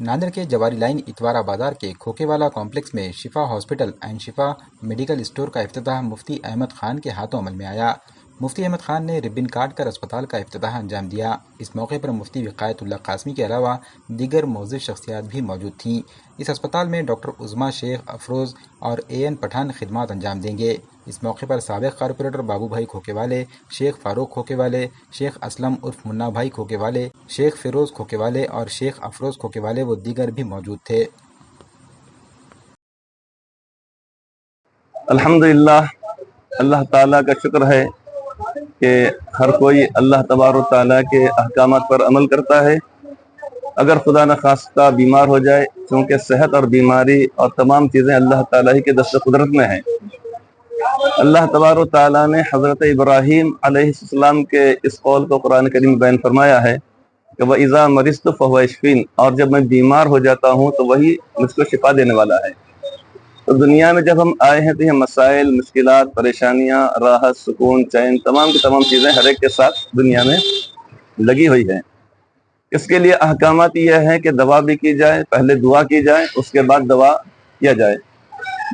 नांदेड़ के जवारी लाइन इतवारा बाजार के खोकेवाला कॉम्प्लेक्स में शिफा hospital and Shifa medical store का इफ्तिताह मुफ्ती अहमद खान के हाथों अमल में आया। मुफ्ती अहमद खान ने रिबन काट कर अस्पताल का इफ्तिताह अंजाम दिया। इस मौके पर मुफ्ती विकायतुल्लाह कासमी के अलावा दीगर मोअज़्ज़िज़ शख्सियात भी मौजूद थीं। इस अस्पताल में डॉक्टर उज़्मा शेख अफरोज़ और AN पठान खिदमात अंजाम देंगे। इस मौके पर साबिक़ कारपोरेटर बाबू भाई खोकेवाले, शेख फारूक खोकेवाले, शेख असलम उर्फ मुन्ना भाई खोकेवाले, शेख फिरोज़ खोकेवाले और शेख अफरोज़ खोकेवाले व दीगर भी मौजूद थे। अल्हम्दुलिल्लाह, अल्लाह ताला का शुक्र है कि हर कोई अल्लाह तबारक ताला के अहकामात पर अमल करता है। अगर खुदा न खास्ता बीमार हो जाए, क्योंकि सेहत और बीमारी और तमाम चीज़ें अल्लाह ताला ही के दस्त कुदरत में हैं। अल्लाह तबारक ताला ने हज़रत इब्राहीम अलैहिस्सलाम के इस कौल को कुरान करीम में बयान फरमाया है कि वह इज़ा मरिज़्तु फहुव यशफ़ीन, और जब मैं बीमार हो जाता हूँ तो वही मुझको शिफा देने वाला है। तो दुनिया में जब हम आए हैं तो ये मसाइल, मुश्किलात, परेशानियाँ, राहत, सुकून, चैन, तमाम की तमाम चीज़ें हर एक के साथ दुनिया में लगी हुई हैं। इसके लिए अहकामात यह है कि दवा भी की जाए, पहले दुआ की जाए, उसके बाद दवा किया जाए।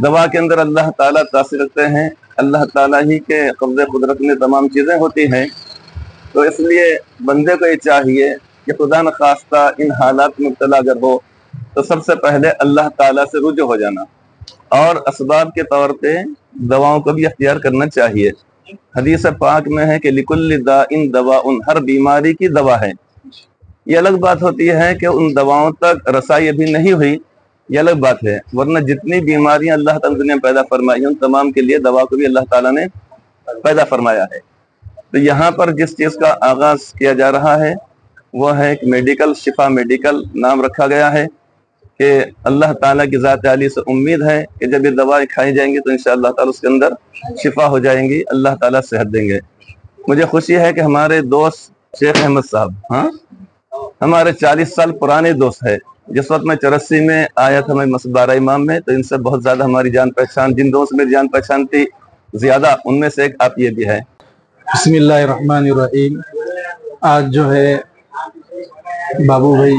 दवा के अंदर अल्लाह ताला तासीर रखते हैं, अल्लाह ताला ही के कब्ज़े कुदरत में तमाम चीज़ें होती हैं। तो इसलिए बंदे को ये चाहिए कि खुदा न खास्ता इन हालात में मुब्तला अगर हो तो सबसे पहले अल्लाह ताला से रुजू हो जाना और असबाब के तौर पे दवाओं को भी अख्तियार करना चाहिए। हदीस पाक में है कि लिकुल्लि दाइन दवाउन, हर बीमारी की दवा है। ये अलग बात होती है कि उन दवाओं तक रसाई अभी नहीं हुई, ये अलग बात है, वरना जितनी बीमारियां अल्लाह ताला दुनिया में पैदा फरमाई उन तमाम के लिए दवा को भी अल्लाह ताला ने पैदा फरमाया है। तो यहाँ पर जिस चीज़ का आगाज किया जा रहा है वह है कि मेडिकल, शिफा मेडिकल नाम रखा गया है कि अल्लाह ताला की ज़ात आली से उम्मीद है कि जब ये दवाएं खाई जाएंगी तो इंशाअल्लाह ताला उसके अंदर शिफा हो जाएंगी, अल्लाह ताला सेहत देंगे। मुझे खुशी है कि हमारे दोस्त शेख अहमद साहब, हाँ, हमारे 40 साल पुराने दोस्त है। जिस वक्त मैं 84 में आया था मैं मस्जिद बारा इमाम में, तो इनसे बहुत ज़्यादा हमारी जान पहचान, जिन दोस्त मेरी जान पहचान थी ज़्यादा, उनमें से एक आप ये भी है। बिस्मिल्लाहिर्रहमानिर्रहीम। आज जो है बाबू भाई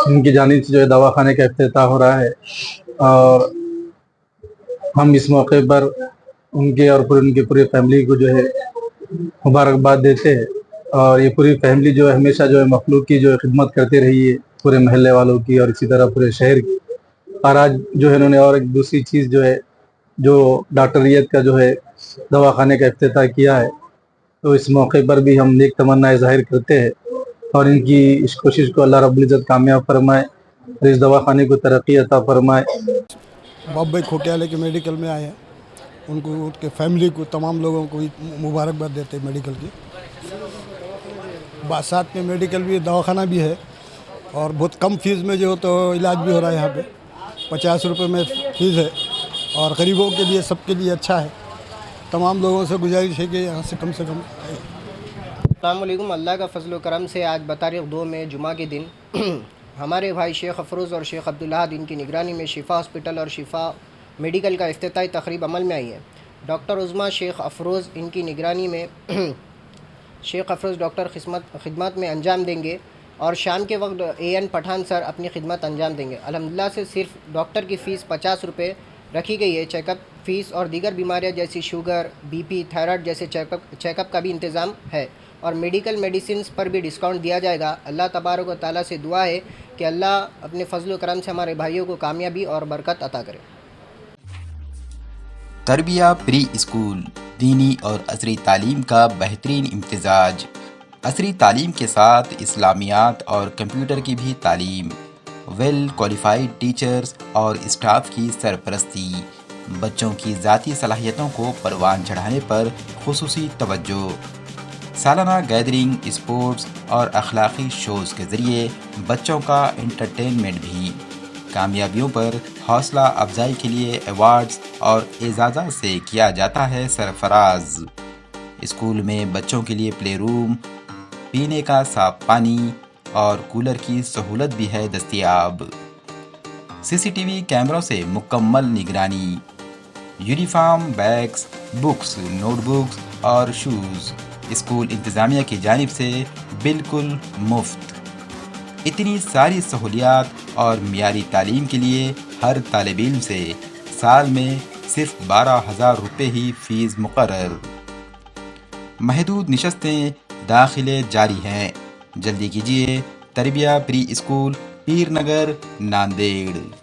उनकी जानिब से जो है दवाखाने का इफ्तिताह हो रहा है और हम इस मौके पर उनके और उनकी पूरी फैमिली को जो है मुबारकबाद देते हैं। और ये पूरी फैमिली जो है हमेशा जो है मखलूक की जो है खिदमत करते रही है, पूरे महल्ले वालों की और इसी तरह पूरे शहर की। और आज जो है उन्होंने और एक दूसरी चीज़ जो है जो डॉक्टर रियत का जो है दवाखाने का इफ्तिताह किया है, तो इस मौके पर भी हम नेक तमन्नाएं ज़ाहिर करते हैं और इनकी इस कोशिश को अल्लाह रब्बुल इज़्ज़त कामयाब फरमाए और इस दवाखाने को तरक्की अता फरमाए। बाबू भाई खोकेवाले के मेडिकल में आए हैं, उनको, उनके फैमिली को, तमाम लोगों को मुबारकबाद देते हैं मेडिकल की। साथ में मेडिकल भी, दवाखाना भी है और बहुत कम फीस में जो तो इलाज भी हो रहा है। यहाँ पे 50 रुपये में फीस है और गरीबों के लिए, सबके लिए अच्छा है। तमाम लोगों से गुजारिश है कि यहाँ से कम अस्सलाम वालेकुम। अल्लाह का फजल व करम से आज बतारीख़ 2 में जुमा के दिन हमारे भाई शेख अफरोज़ और शेख अब्दुल्लाह इनकी निगरानी में शिफा हॉस्पिटल और शिफा मेडिकल का इफ्तिताही तकरीब अमल में आई है। डॉक्टर उज़्मा शेख अफरोज़ इनकी निगरानी में शेख अफरोज़ डॉक्टर खिदमत में अंजाम देंगे और शाम के वक्त AN पठान सर अपनी खिदमत अंजाम देंगे। अल्हम्दुलिल्लाह से सिर्फ डॉक्टर की फ़ीस 50 रुपये रखी गई है। चेकअप फ़ीस और दीगर बीमारियां जैसी शुगर, BP, थायराइड जैसे चेकअप का भी इंतज़ाम है और मेडिकल मेडिसिन पर भी डिस्काउंट दिया जाएगा। अल्लाह तबारक व तआला से दुआ है कि अल्लाह अपने फजल व करम से हमारे भाइयों को कामयाबी और बरकत अता करे। तरबिया प्री स्कूल, दीनी और असरी तालीम का बेहतरीन इम्तिजाज। असरी तालीम के साथ इस्लामियात और कंप्यूटर की भी तालीम, वेल क्वालिफाइड टीचर्स और स्टाफ की सरपरस्ती, बच्चों की ज़ाती सलाहियतों को परवान चढ़ाने पर खुसूसी तवज्जो, सालाना गैदरिंग, स्पोर्ट्स और अखलाकी शोज़ के ज़रिए बच्चों का इंटरटेनमेंट भी। कामयाबियों पर हौसला अफजाई के लिए अवार्ड्स और एजाज़ा से किया जाता है सरफराज। स्कूल में बच्चों के लिए प्ले रूम, पीने का साफ पानी और कूलर की सहूलत भी है दस्तयाब। CCTV कैमरों से मुकम्मल निगरानी, यूनिफॉर्म, बैग्स, बुक्स, नोटबुक्स और शूज़ स्कूल इंतज़ामिया की जानिब से बिल्कुल मुफ्त। اتنی ساری سہولیات اور معیاری تعلیم کے لیے ہر طالب علم سے سال میں صرف 12,000 روپے ہی فیس مقرر۔ محدود نشستیں، داخلے جاری ہیں، جلدی کیجیے۔ تربیہ پری اسکول، پیر نگر، ناندیڑ۔